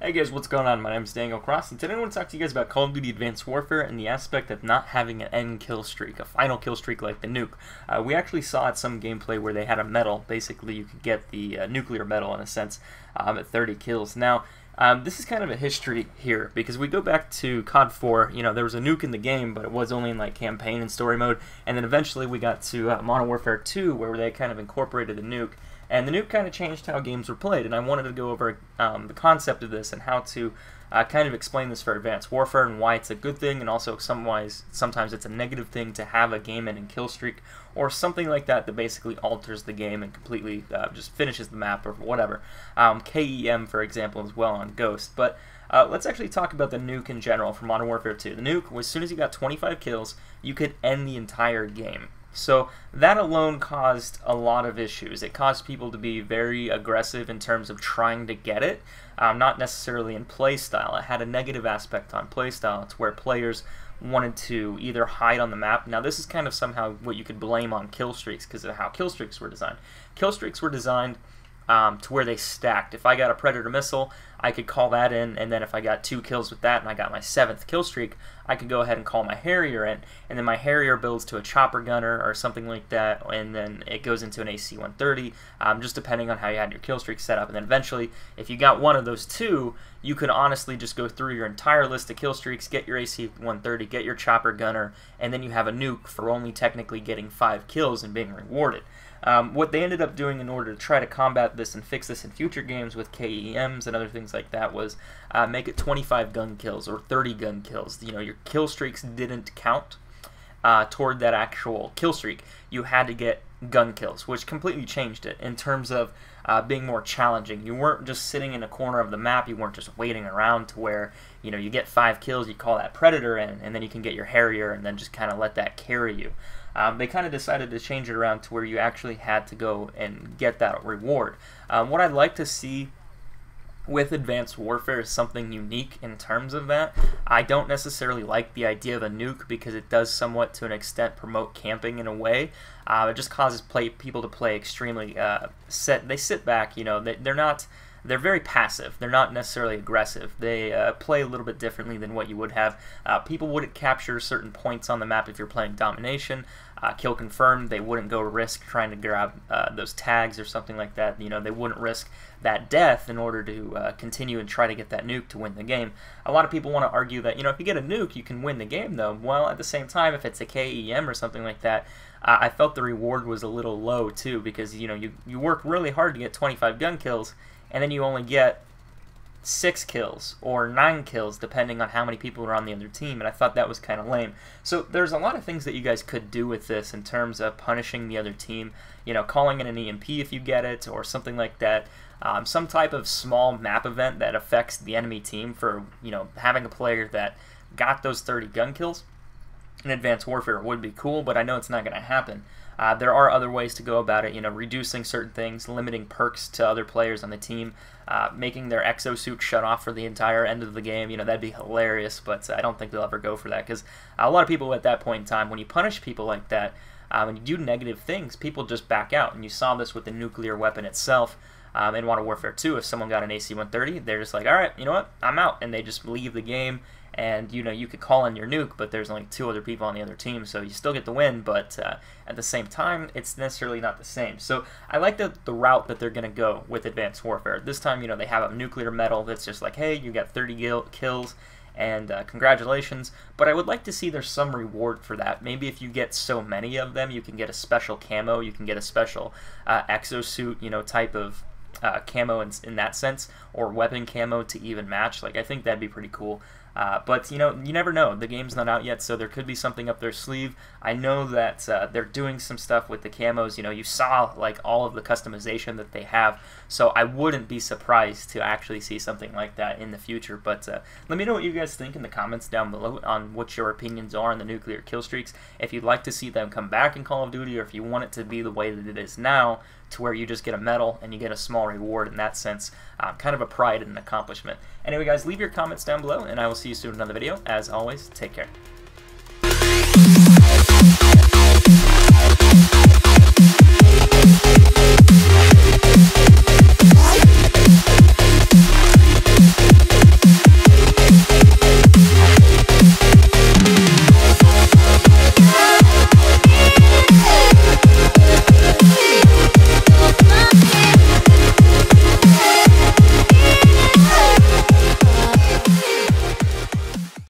Hey guys, what's going on? My name is Daniel Kross, and today I want to talk to you guys about Call of Duty Advanced Warfare and the aspect of not having an end kill streak, a final kill streak like the Nuke. We actually saw at some gameplay where they had a medal. Basically, you could get the nuclear medal in a sense at 30 kills. Now, this is kind of a history here because we go back to COD 4. You know, there was a nuke in the game, but it was only in like campaign and story mode. And then eventually we got to Modern Warfare 2, where they kind of incorporated the nuke. And the nuke kind of changed how games were played, and I wanted to go over the concept of this and how to kind of explain this for Advanced Warfare and why it's a good thing, and also sometimes it's a negative thing to have a game-ending kill streak or something like that that basically alters the game and completely just finishes the map or whatever. KEM, for example, as well on Ghost. But let's actually talk about the nuke in general for Modern Warfare 2. The nuke, as soon as you got 25 kills, you could end the entire game. So that alone caused a lot of issues. It caused people to be very aggressive in terms of trying to get it, not necessarily in playstyle. It had a negative aspect on playstyle. It's where players wanted to either hide on the map. Now this is kind of somehow what you could blame on kill streaks because of how kill streaks were designed. Kill streaks were designed to where they stacked. If I got a Predator missile, I could call that in, and then if I got 2 kills with that and I got my 7th kill streak, I could go ahead and call my Harrier in, and then my Harrier builds to a chopper gunner or something like that, and then it goes into an AC-130, just depending on how you had your kill streak set up. And then eventually, if you got one of those 2, you could honestly just go through your entire list of kill streaks, get your AC-130, get your chopper gunner, and then you have a nuke for only technically getting 5 kills and being rewarded. What they ended up doing in order to try to combat this and fix this in future games with KEMs and other things like that was make it 25 gun kills or 30 gun kills. You know, your kill streaks didn't count toward that actual kill streak. You had to get gun kills, which completely changed it in terms of being more challenging. You weren't just sitting in a corner of the map. You weren't just waiting around to where, you know, you get 5 kills, you call that Predator in, and then you can get your Harrier and then just kind of let that carry you. They kind of decided to change it around to where you actually had to go and get that reward. What I'd like to see with Advanced Warfare is something unique in terms of that. I don't necessarily like the idea of a nuke because it does somewhat to an extent promote camping in a way. It just causes people to play extremely they sit back, you know, they're very passive. They're not necessarily aggressive. They play a little bit differently than what you would have. People wouldn't capture certain points on the map if you're playing domination. Kill confirmed, they wouldn't go risk trying to grab those tags or something like that. You know, they wouldn't risk that death in order to continue and try to get that nuke to win the game. A lot of people want to argue that, you know, if you get a nuke, you can win the game, though. Well, at the same time, if it's a KEM or something like that, I felt the reward was a little low, too, because, you know, you work really hard to get 25 gun kills, and then you only get 6 kills or 9 kills depending on how many people are on the other team, and I thought that was kind of lame. So there's a lot of things that you guys could do with this in terms of punishing the other team, you know, calling in an EMP if you get it or something like that. Some type of small map event that affects the enemy team for, you know, having a player that got those 30 gun kills in Advanced Warfare would be cool, but I know it's not going to happen. There are other ways to go about it, you know, reducing certain things, limiting perks to other players on the team, making their exosuit shut off for the entire end of the game. You know, that'd be hilarious, but I don't think they'll ever go for that because a lot of people at that point in time, when you punish people like that, when you do negative things, people just back out, and you saw this with the nuclear weapon itself. In Modern Warfare 2, if someone got an AC-130, they're just like, alright, you know what, I'm out, and they just leave the game, and, you know, you could call in your nuke, but there's only 2 other people on the other team, so you still get the win, but at the same time, it's necessarily not the same. So I like the route that they're going to go with Advanced Warfare. This time, you know, they have a nuclear medal that's just like, hey, you got 30 kills, and congratulations, but I would like to see there's some reward for that. Maybe if you get so many of them, you can get a special camo, you can get a special exosuit, you know, type of camo in that sense, or weapon camo to even match. Like, I think that'd be pretty cool. But, you know, you never know. The game's not out yet, so there could be something up their sleeve. I know that they're doing some stuff with the camos. You know, you saw, like, all of the customization that they have, so I wouldn't be surprised to actually see something like that in the future. But let me know what you guys think in the comments down below on what your opinions are on the nuclear kill streaks. If you'd like to see them come back in Call of Duty, or if you want it to be the way that it is now, to where you just get a medal and you get a small reward in that sense, kind of a pride and an accomplishment. Anyway, guys, leave your comments down below, and I will see you soon in another video. As always, take care.